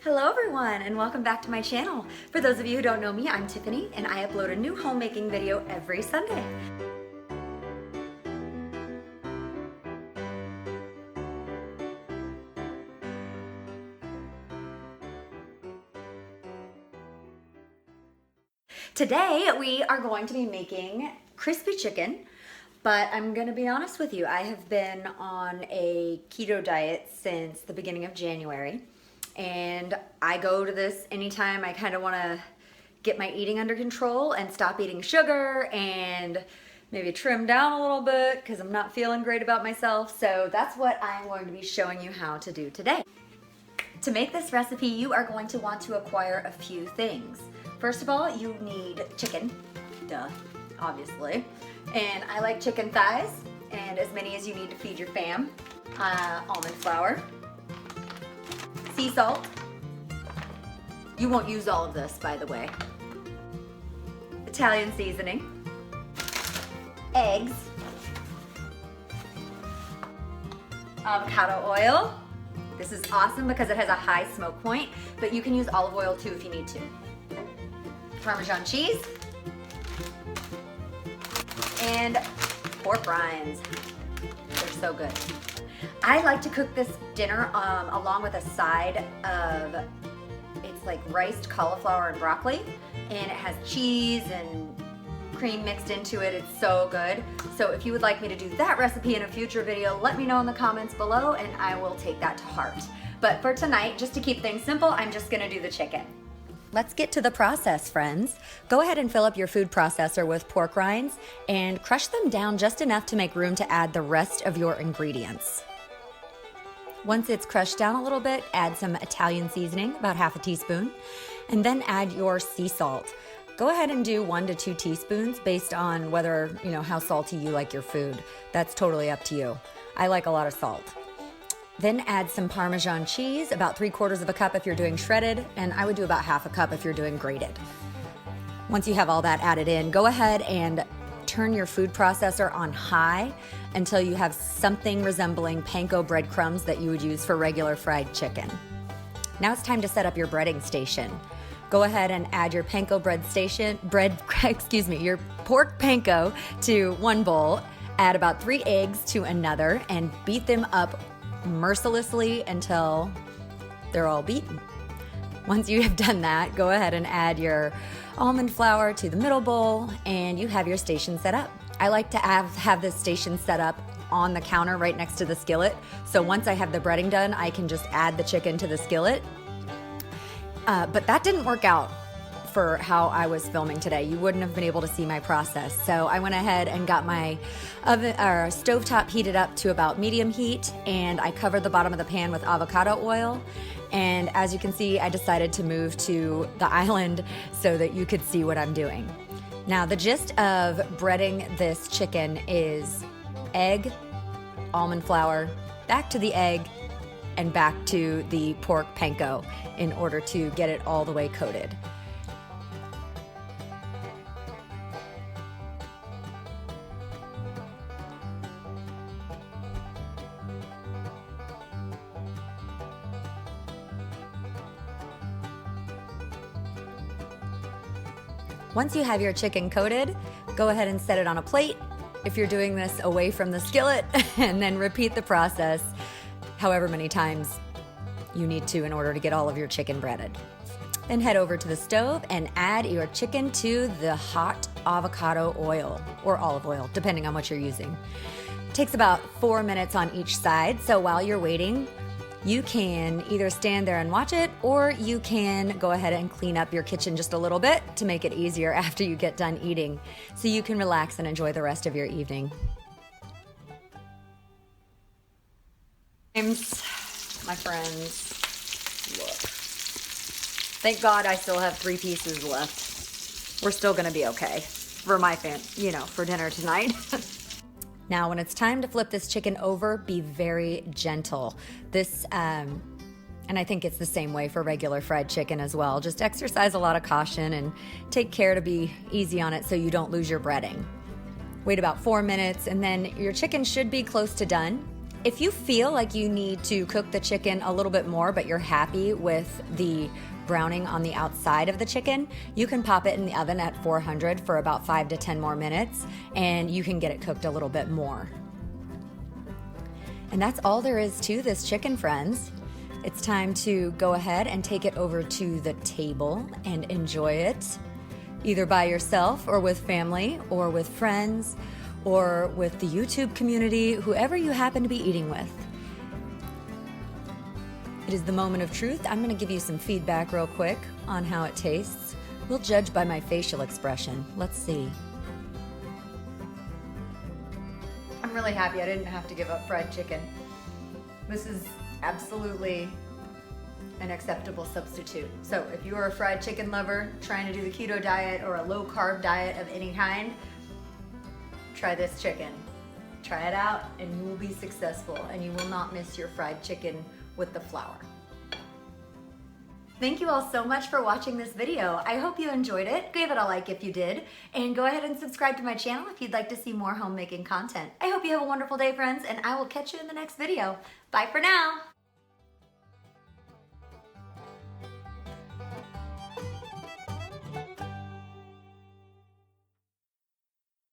Hello everyone and welcome back to my channel. For those of you who don't know me, I'm Tiffany and I upload a new homemaking video every Sunday. Today we are going to be making crispy chicken, but I'm gonna be honest with you, I have been on a keto diet since the beginning of January. And I go to this anytime I kind of want to get my eating under control and stop eating sugar and maybe trim down a little bit because I'm not feeling great about myself. So that's what I'm going to be showing you how to do today. To make this recipe, you are going to want to acquire a few things. First of all, you need chicken, duh, obviously. And I like chicken thighs and as many as you need to feed your fam. Almond flour. Sea salt. You won't use all of this, by the way. Italian seasoning. Eggs. Avocado oil. This is awesome because it has a high smoke point, but you can use olive oil too if you need to. Parmesan cheese. And pork rinds. They're so good. I like to cook this dinner along with a side of, it's like riced cauliflower and broccoli, and it has cheese and cream mixed into it. It's so good. So if you would like me to do that recipe in a future video, let me know in the comments below and I will take that to heart. But for tonight, just to keep things simple, I'm just gonna do the chicken. Let's get to the process, friends. Go ahead and fill up your food processor with pork rinds and crush them down just enough to make room to add the rest of your ingredients. Once it's crushed down a little bit, add some Italian seasoning, about half a teaspoon, and then add your sea salt. Go ahead and do 1 to 2 teaspoons based on whether, how salty you like your food. That's totally up to you. I like a lot of salt. Then add some Parmesan cheese, about 3/4 of a cup if you're doing shredded, and I would do about half a cup if you're doing grated. Once you have all that added in, go ahead and turn your food processor on high until you have something resembling panko breadcrumbs that you would use for regular fried chicken. Now it's time to set up your breading station. Go ahead and add your panko your pork panko to one bowl, add about 3 eggs to another, and beat them up mercilessly until they're all beaten. Once you have done that, go ahead and add your almond flour to the middle bowl and you have your station set up. I like to have this station set up on the counter right next to the skillet. So once I have the breading done, I can just add the chicken to the skillet. But that didn't work out for how I was filming today. You wouldn't have been able to see my process. So I went ahead and got my stovetop heated up to about medium heat, and I covered the bottom of the pan with avocado oil. And as you can see, I decided to move to the island so that you could see what I'm doing. Now, the gist of breading this chicken is egg, almond flour, back to the egg, and back to the pork panko in order to get it all the way coated. Once you have your chicken coated, go ahead and set it on a plate if you're doing this away from the skillet, and then repeat the process however many times you need to in order to get all of your chicken breaded. Then head over to the stove and add your chicken to the hot avocado oil or olive oil, depending on what you're using. It takes about 4 minutes on each side, so while you're waiting, you can either stand there and watch it, or you can go ahead and clean up your kitchen just a little bit to make it easier after you get done eating, so you can relax and enjoy the rest of your evening. My friends, look. Thank God I still have 3 pieces left. We're still gonna be okay for my for dinner tonight. Now, when it's time to flip this chicken over, be very gentle. And I think it's the same way for regular fried chicken as well. Just exercise a lot of caution and take care to be easy on it so you don't lose your breading. Wait about 4 minutes and then your chicken should be close to done. If you feel like you need to cook the chicken a little bit more, but you're happy with the browning on the outside of the chicken, you can pop it in the oven at 400 for about 5 to 10 more minutes, and you can get it cooked a little bit more. And that's all there is to this chicken, friends. It's time to go ahead and take it over to the table and enjoy it, either by yourself or with family or with friends or with the YouTube community, whoever you happen to be eating with. It is the moment of truth. I'm gonna give you some feedback real quick on how it tastes. We'll judge by my facial expression. Let's see. I'm really happy I didn't have to give up fried chicken. This is absolutely an acceptable substitute. So if you are a fried chicken lover trying to do the keto diet or a low carb diet of any kind, try this chicken. Try it out and you will be successful, and you will not miss your fried chicken with the flour. Thank you all so much for watching this video. I hope you enjoyed it. Give it a like if you did, and go ahead and subscribe to my channel if you'd like to see more homemaking content. I hope you have a wonderful day, friends, and I will catch you in the next video. Bye for now.